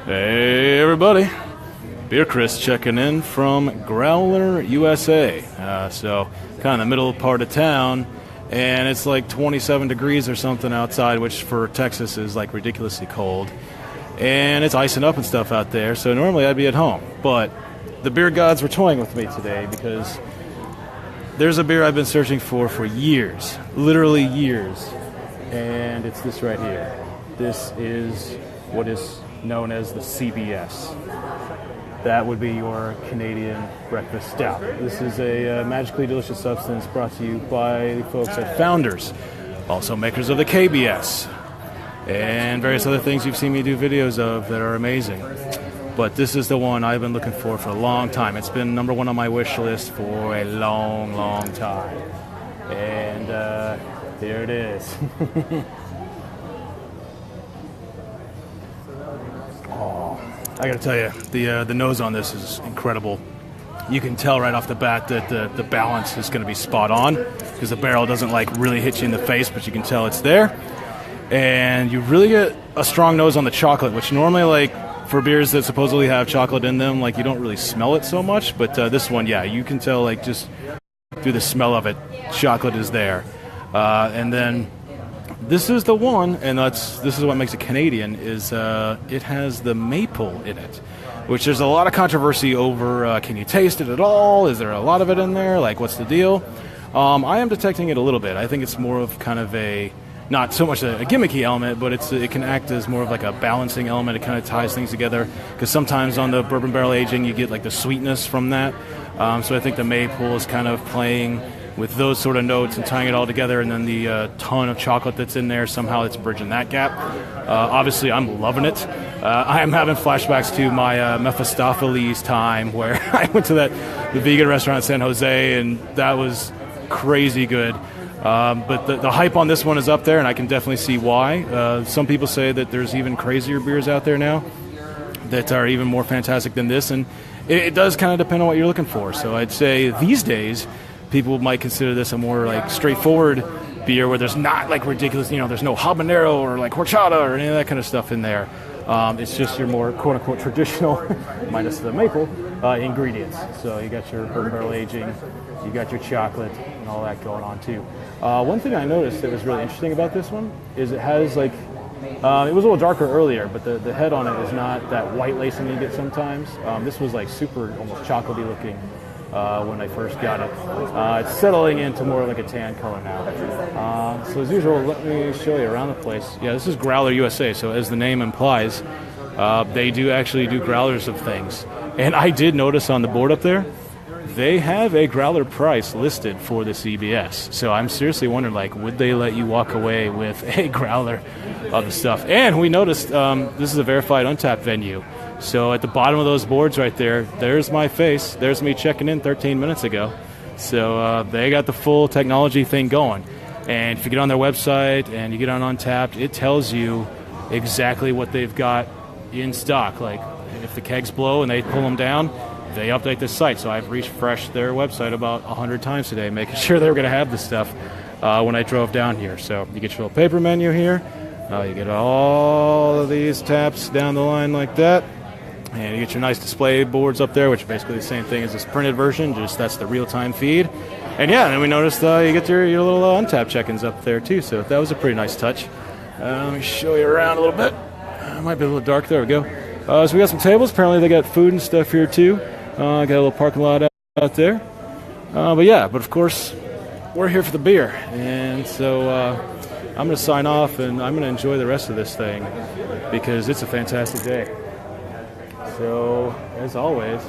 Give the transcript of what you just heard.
Hey everybody, Beer Chris checking in from Growler, USA. So kind of in the middle part of town, and it's like 27 degrees or something outside, which for Texas is like ridiculously cold. And it's icing up and stuff out there, so normally I'd be at home. But the beer gods were toying with me today because there's a beer I've been searching for years, literally years, and it's this right here. This is what is known as the CBS. That would be your Canadian breakfast stout. This is a magically delicious substance brought to you by the folks at Founders, also makers of the KBS, and various other things you've seen me do videos of that are amazing. But this is the one I've been looking for a long time. It's been number one on my wish list for a long, long time. And here it is. I gotta tell you, the nose on this is incredible. You can tell right off the bat that the balance is going to be spot on because the barrel doesn't like really hit you in the face, but you can tell it's there. And you really get a strong nose on the chocolate, which normally, like for beers that supposedly have chocolate in them, like you don't really smell it so much. But this one, yeah, you can tell like just through the smell of it, chocolate is there. And then this is the one, and this is what makes it Canadian, is it has the maple in it, which there's a lot of controversy over, can you taste it at all? Is there a lot of it in there? Like, what's the deal? I am detecting it a little bit. I think it's more of kind of not so much a gimmicky element, but it can act as more of like a balancing element. It kind of ties things together, because sometimes on the bourbon barrel aging, you get like the sweetness from that. So I think the maple is kind of playing with those sort of notes and tying it all together, and then the ton of chocolate that's in there, somehow it's bridging that gap. Obviously, I'm loving it. I am having flashbacks to my Mephistopheles time where I went to the vegan restaurant in San Jose, and that was crazy good. But the hype on this one is up there, and I can definitely see why. Some people say that there's even crazier beers out there now that are even more fantastic than this, and it does kind of depend on what you're looking for. So I'd say these days, people might consider this a more like straightforward beer where there's not like ridiculous, there's no habanero or like horchata or any of that kind of stuff in there. It's just your more quote unquote traditional, minus the maple, ingredients. So you got your bourbon barrel aging, you got your chocolate and all that going on too. One thing I noticed that was really interesting about this one is it has like, it was a little darker earlier, but the head on it is not that white lacing you get sometimes. This was like super almost chocolatey looking when I first got it. It's settling into more like a tan color now. So as usual, let me show you around the place. Yeah, this is Growler USA, so as the name implies, they do actually do growlers of things. And I did notice on the board up there, they have a growler price listed for the CBS. So I'm seriously wondering, like, would they let you walk away with a growler of the stuff? And we noticed this is a verified Untapped venue. So at the bottom of those boards right there, there's my face. There's me checking in 13 minutes ago. So they got the full technology thing going. And if you get on their website and you get on Untapped, it tells you exactly what they've got in stock. Like if the kegs blow and they pull them down, they update the site. So I've refreshed their website about 100 times today, making sure they were going to have this stuff when I drove down here. So you get your little paper menu here. You get all of these taps down the line like that. And you get your nice display boards up there, which are basically the same thing as this printed version, just that's the real-time feed. And yeah, then we noticed you get your little Untapped check-ins up there too, so that was a pretty nice touch. Let me show you around a little bit. It might be a little dark. There we go. So we got some tables. Apparently they got food and stuff here too. Got a little parking lot out there. But of course, we're here for the beer. And so I'm going to sign off, and I'm going to enjoy the rest of this thing because it's a fantastic day. So, as always,